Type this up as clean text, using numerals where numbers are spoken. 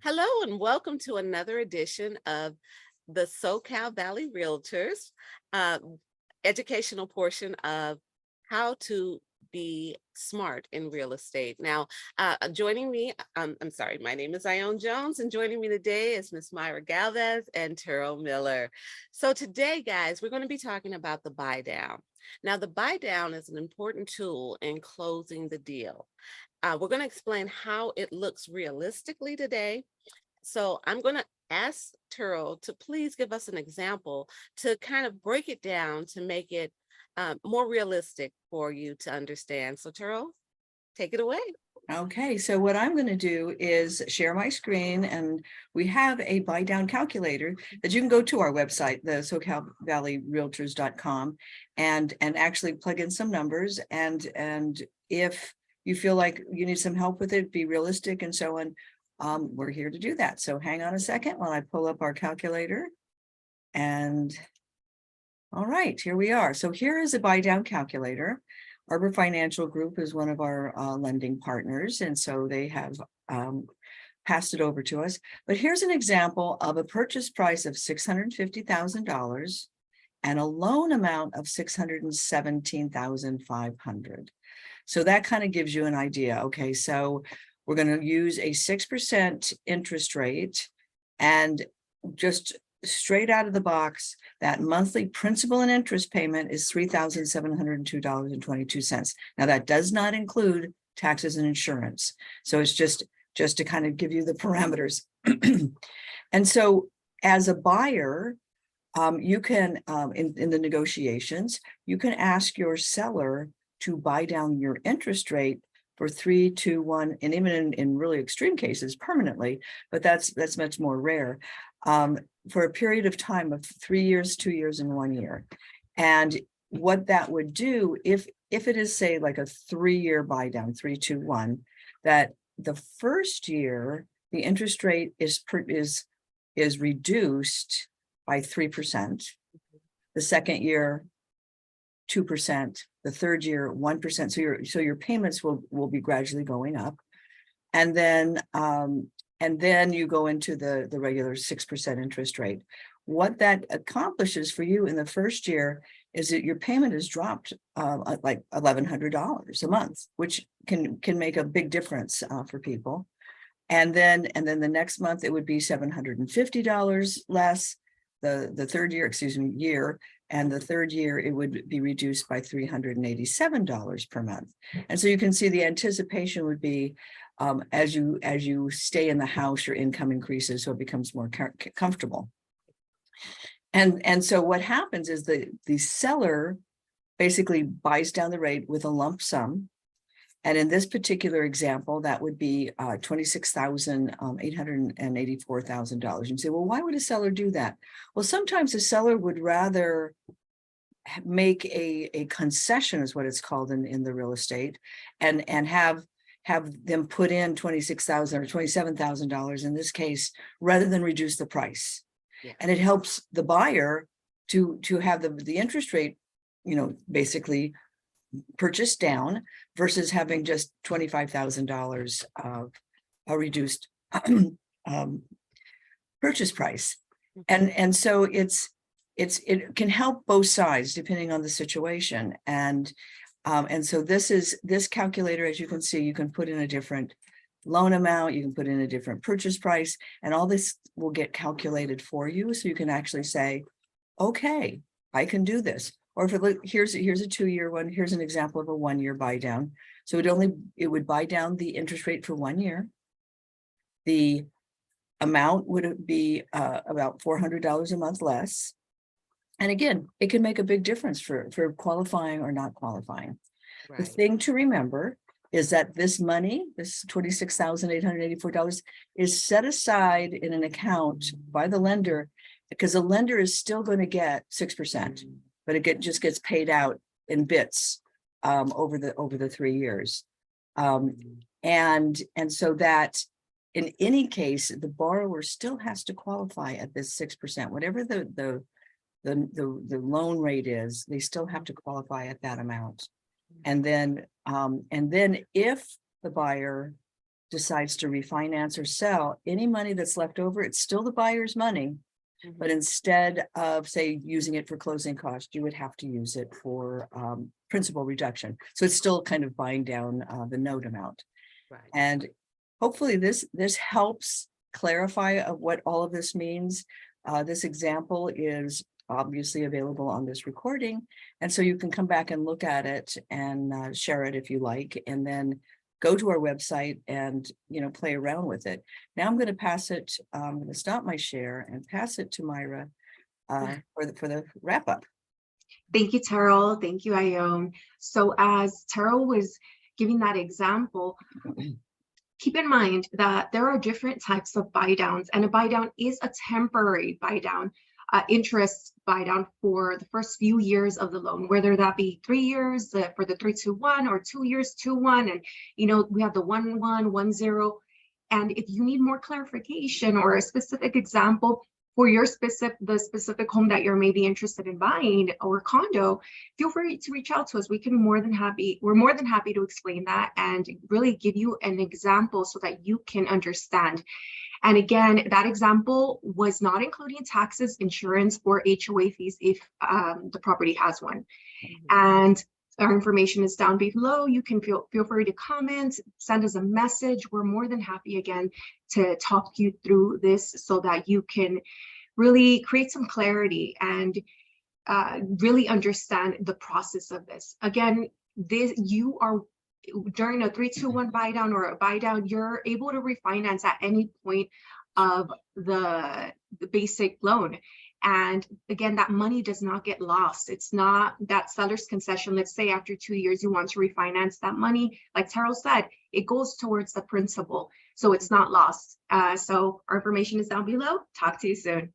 Hello and welcome to another edition of the SoCal Valley Realtors uh, educational portion of how to be smart in real estate. Now, joining me, I'm sorry, my name is Ione Jones, and joining me today is Miss Mayra Galvez and Terrel Miller. So today, guys, we're going to be talking about the buy down. Now, the buy down is an important tool in closing the deal. We're going to explain how it looks realistically today. So I'm going to ask Terrell to please give us an example to kind of break it down to make it more realistic for you to understand. So Terrell, take it away. Okay, so what I'm going to do is share my screen, and we have a buy down calculator that you can go to our website, the SoCalValleyRealtors.com, and actually plug in some numbers. And if you feel like you need some help with it, be realistic and so on, we're here to do that. So hang on a second while I pull up our calculator. And all right, here we are. So here is a buy down calculator. Arbor Financial Group is one of our lending partners, and so they have passed it over to us. But here's an example of a purchase price of $650,000 and a loan amount of $617,500. So that kind of gives you an idea. Okay, so we're going to use a 6% interest rate, and just straight out of the box, that monthly principal and interest payment is $3,702.22. Now that does not include taxes and insurance. So it's just to kind of give you the parameters. And so as a buyer, you can, in the negotiations, you can ask your seller to buy down your interest rate for 3, 2, 1, and even in really extreme cases, permanently, but that's much more rare. For a period of time of 3 years, 2 years, and 1 year. And what that would do, if it is, say, like a 3-year buy down, 3, 2, 1, that the first year the interest rate is reduced by 3%. The second year, 2%. The third year, 1%. So your payments will be gradually going up, and then you go into the regular 6% interest rate. What that accomplishes for you in the first year is that your payment is dropped like $1,100 a month, which can make a big difference for people. And then the next month it would be $750 less. The third year, year, and the third year it would be reduced by $387 per month. And so you can see the anticipation would be, as you stay in the house, your income increases, so it becomes more comfortable. And so what happens is the seller basically buys down the rate with a lump sum. And in this particular example, that would be $26,884,000. You say, well, why would a seller do that? Well, sometimes a seller would rather make a concession, is what it's called in the real estate, and have them put in $26,000 or $27,000 in this case, rather than reduce the price. Yeah. And it helps the buyer to have the interest rate, basically purchased down versus having just $25,000 of a reduced purchase price. And so it can help both sides depending on the situation. And so this calculator, as you can see, you can put in a different loan amount, you can put in a different purchase price, and all this will get calculated for you. So you can actually say, okay, I can do this. Or if here's a 2-year one, here's an example of a 1-year buy down. So it would buy down the interest rate for 1 year. The amount would be about $400 a month less. And again, it can make a big difference for qualifying or not qualifying. Right. The thing to remember is that this money, this $26,884, is set aside in an account by the lender, because the lender is still going to get 6%. But it just gets paid out in bits over the 3 years, and so that in any case the borrower still has to qualify at this 6%, whatever the loan rate is. They still have to qualify at that amount, and then if the buyer decides to refinance or sell, any money that's left over, it's still the buyer's money. But instead of, say, using it for closing costs, you would have to use it for principal reduction. So it's still kind of buying down the note amount. Right. And hopefully this helps clarify of what all of this means. This example is obviously available on this recording. And so you can come back and look at it and share it if you like, and then go to our website and, play around with it. Now I'm going to pass it, I'm going to stop my share and pass it to Mayra for the wrap up. Thank you, Terrel. Thank you, Ione. So as Terrel was giving that example, keep in mind that there are different types of buy downs, and a buy down is a temporary buy down, interest buy down for the first few years of the loan, whether that be 3 years for the 3-2-1 or 2 years 2-1. And, we have the 1-1, 1-0. And if you need more clarification or a specific example for your the specific home that you're maybe interested in buying or condo, feel free to reach out to us. We're more than happy to explain that and really give you an example so that you can understand. And again, that example was not including taxes, insurance, or HOA fees if the property has one. And our information is down below. You can feel free to comment, send us a message. We're more than happy, again, to talk you through this so that you can really create some clarity and really understand the process of this. Again, you are, during a 3-2-1 buy down or a buy down, you're able to refinance at any point of the basic loan. And again, that money does not get lost. It's not that seller's concession. Let's say after 2 years, you want to refinance that money. Like Terrel said, it goes towards the principal. So it's not lost. So our information is down below. Talk to you soon.